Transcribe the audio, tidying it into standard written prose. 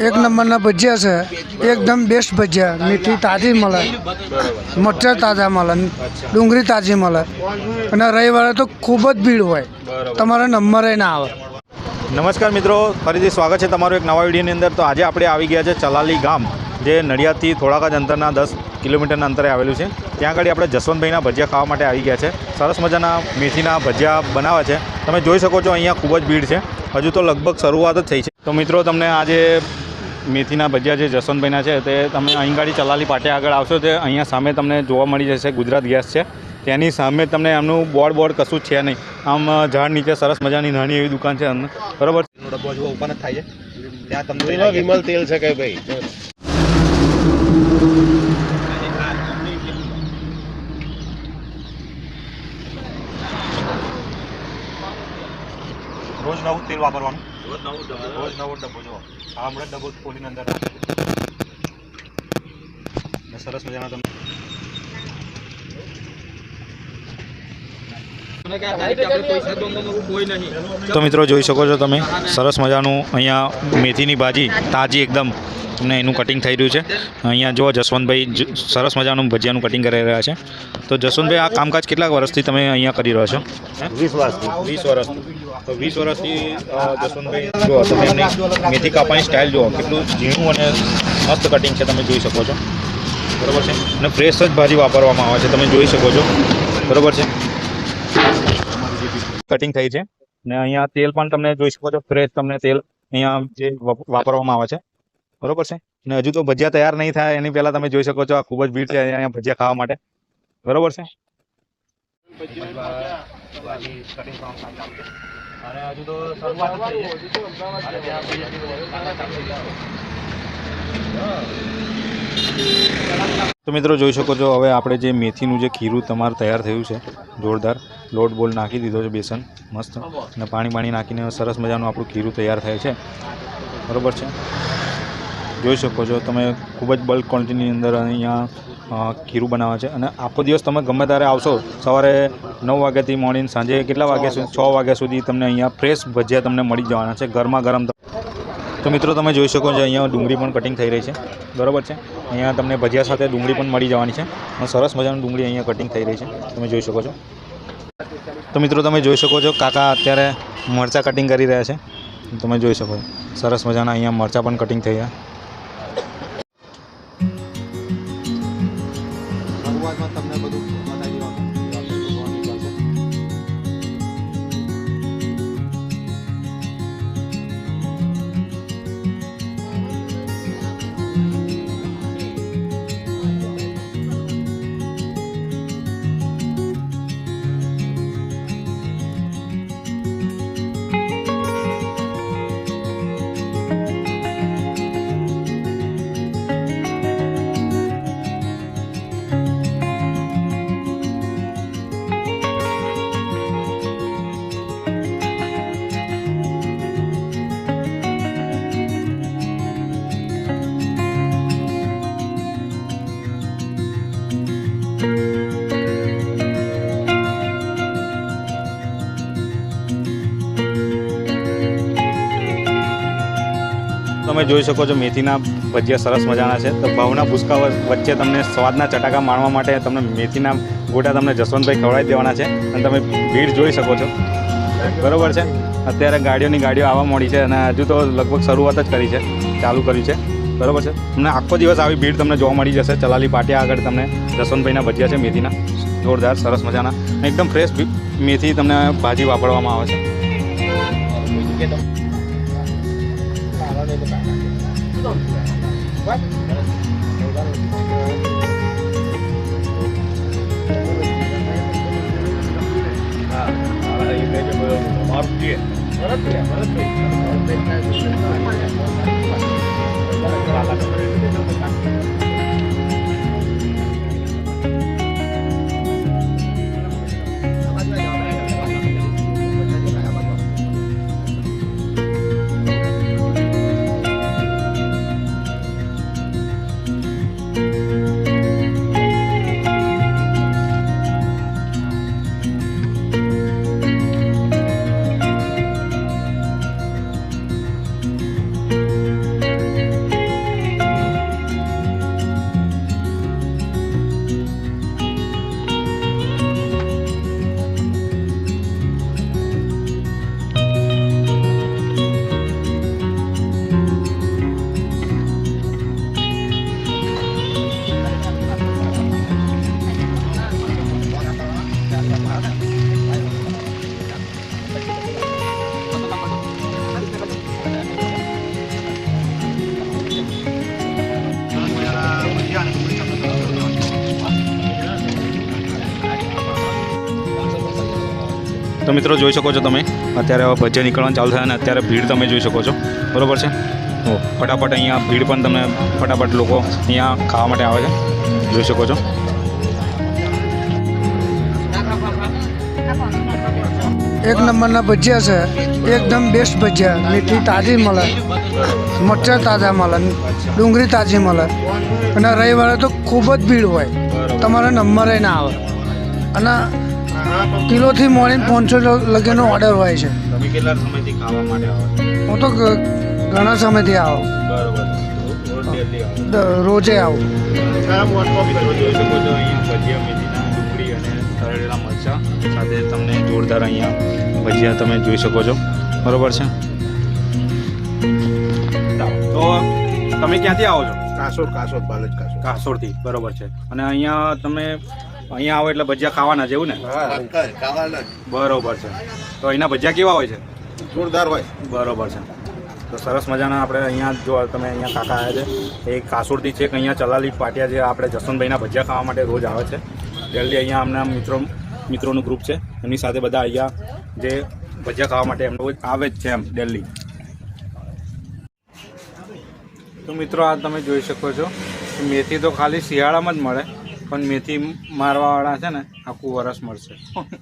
એક નંબરના ભજીયા છે, એકદમ બેસ્ટ ભજીયા. મીઠી તાજી મળે, મરચાં તાજા મળે, ડુંગળી તાજી મળે, અને રવિવારે તો ખૂબ જ ભીડ હોય, તમારે નંબરે ના આવે. નમસ્કાર મિત્રો, ફરીથી સ્વાગત છે તમારું એક નવા વિડીયોની અંદર. તો આજે આપણે આવી ગયા છે ચલાલી ગામ, જે નડિયાદથી થોડાક જ અંતરના 10 કિલોમીટરના અંતરે આવેલું છે. ત્યાં આગળ આપણે જસવંતભાઈના ભજીયા ખાવા માટે આવી ગયા છે. સરસ મજાના મેથીના ભજીયા બનાવે છે. તમે જોઈ શકો છો અહીંયા ખૂબ જ ભીડ છે. હજુ તો લગભગ શરૂઆત જ થઈ છે. તો મિત્રો તમને આજે મેથીના ભજીયા જે જસવંતભાઈના છે તે તમે અહીં ગાડી ચલાલી પાટે આગળ આવશો તે અહીંયા સામે તમને જોવા મળી જશે ગુજરાત ગેસ છે. તેની સામે તમને એમનું બોર્ડ કશું જ છે નહીં. આમ ઝાડ નીચે સરસ મજાની નાની એવી દુકાન છે બરાબર. ડબ્બો જો ઓપન જ થાય છે. ત્યાં તમને વિમલ તેલ છે કે ભાઈ રોજ નવું તેલ વાપરવાનું, રોજ નવો ડબ્બો જો આ હમણાં ડબ્બો ખોલીને અંદર સરસ મજાના તમે તો મિત્રો જોઈ શકો છો તમે સરસ મજાનું અહીંયા મેથીની ભાજી તાજી એકદમ તમને એનું કટિંગ થઈ રહ્યું છે. અહીંયા જો જસવંતભાઈ સરસ મજાનું ભજીયાનું કટિંગ કરી રહ્યા છે. તો જસવંતભાઈ આ કામકાજ કેટલા વર્ષથી તમે અહીંયા કરી રહ્યા છો? 20 વર્ષથી. તો 20 વર્ષથી જસવંતભાઈ જો તમે એમની મેથી કાપવાની સ્ટાઇલ જુઓ, કેટલું ઝીણું અને મસ્ત કટિંગ છે, તમે જોઈ શકો છો બરાબર છે. અને ફ્રેશ જ ભાજી વાપરવામાં આવે છે, તમે જોઈ શકો છો બરાબર છે. કટિંગ થઈ છે ને અહીંયા તેલ પણ તમને જોઈ શકો છો, ફ્રેશ તમને તેલ અહીંયા જે વાપરવામાં આવે છે બરોબર છે. ને હજુ તો ભજીયા તૈયાર નહીં થાય એની પહેલા તમે જોઈ શકો છો આ ખૂબ જ ભીડ છે અહીંયા ભજીયા ખાવા માટે બરોબર છે. તો મિત્રો જોઈ શકો છો હવે આપણે જે મેથીનું જે ખીરું તમારું તૈયાર થયું છે જોરદાર. લોટ બોલ નાખી દીધો છે, બેસન મસ્ત, અને પાણી નાખીને સરસ મજાનું આપણું ખીરું તૈયાર થાય છે બરાબર છે. જોઈ શકો છો તમે ખૂબ જ બલ્ક ક્વોન્ટિટીની અંદર અહીંયા ખીરું બનાવે છે. અને આખો દિવસ તમે ગમે ત્યારે આવશો, સવારે 9 વાગ્યાથી મોડીને સાંજે કેટલા વાગ્યા સુધી 6 વાગ્યા સુધી તમને અહીંયા ફ્રેશ ભજીયા તમને મળી જવાના છે ગરમા ગરમ. તો મિત્રો તમે જોઈ શકો છો અહીંયા ડુંગળી પણ કટિંગ થઈ રહી છે બરાબર છે. અહીંયા તમને ભજીયા સાથે ડુંગળી પણ મળી જવાની છે. અને સરસ મજાની ડુંગળી અહીંયા કટિંગ થઈ રહી છે, તમે જોઈ શકો છો. તો મિત્રો તમે જોઈ શકો છો કાકા અત્યારે મરચાં કટિંગ કરી રહ્યા છે, તમે જોઈ શકો છો સરસ મજાના અહીંયા મરચાં પણ કટિંગ થઈ રહ્યા. શરૂઆતમાં તમને બધું બતાવી દેવાનું. તમે જોઈ શકો છો મેથીના ભજીયા સરસ મજાના છે. તો ભાવના ભૂસકા વચ્ચે તમને સ્વાદના ચટાકા માણવા માટે તમને મેથીના ગોટા તમને જસવંતભાઈ ખવડાવી દેવાના છે. અને તમે ભીડ જોઈ શકો છો બરાબર છે. અત્યારે ગાડીઓ આવવા મળી છે અને હજુ તો લગભગ શરૂઆત જ કરી છે, ચાલુ કર્યું છે બરાબર છે. તમને આખો દિવસ આવી ભીડ તમને જોવા મળી જશે. ચલાલી પાટિયા આગળ તમને જસવંતભાઈના ભજીયા છે મેથીના જોરદાર સરસ મજાના, એકદમ ફ્રેશ મેથી તમને ભાજી વાપરવામાં આવે છે. તો મિત્રો જોઈ શકો છો તમે અત્યારે હવે ભજીયા નીકળવાનું ચાલુ થયા અને અત્યારે ભીડ તમે જોઈ શકો છો બરાબર છે. તો ફટાફટ અહીંયા ભીડ પણ તમે ફટાફટ લોકો અહીંયા ખાવા માટે આવે છે જોઈ શકો છો. એક નંબરના ભજીયા છે, એકદમ બેસ્ટ ભજીયા. મીઠી તાજી મળે, મરચાં તાજા મળે, ડુંગળી તાજી મળે. અને રવિવારે તો ખૂબ જ ભીડ હોય, તમારે નંબરે ના આવે. અને કિલોથી મળીને 500 લગીનો ઓર્ડર હોય છે. તમે કેટલા સમયથી ખાવા માટે આવો? હું તો ઘણા સમયથી આવું, રોજે આવું. મિત્રો જોઈ શકો છો અહીંયા ભજીયા મેથીના ડુંગળી અને તળેલા મરચાં સાથે તમને જોરદાર અહીંયા ભજીયા તમે જોઈ શકો છો બરોબર છે. તો તમે ક્યાંથી આવો છો? કાસોડ બાલજ કાસોડ. કાસોડથી બરોબર છે. અને અહીંયા તમે અહીંયા આવો એટલે ભજીયા ખાવાના છે એવું ને? બરોબર છે. તો અહીંના ભજીયા કેવા હોય છે? જોરદાર હોય. બરોબર છે. તો સરસ મજાના આપણે અહીંયા જો તમે અહીંયા કાકા આવ્યા છે એ કાસોડથી છે કે અહીંયા ચલાલી પાટિયા જે આપણે જસવંતભાઈના ભજીયા ખાવા માટે રોજ આવે છે જલ્દી. અહીંયા અમના મિત્રોનું ગ્રુપ છે, એમની સાથે બધા અહીંયા જે ભજીયા ખાવા માટે એમ રોજ આવે જ છે એમ દિલ્હી. તો મિત્રો આ તમે જોઈ શકો છો કે મેથી તો ખાલી શિયાળામાં જ મળે, પણ મેથી મારવાવાળા છે ને આખું વરસ મળશે.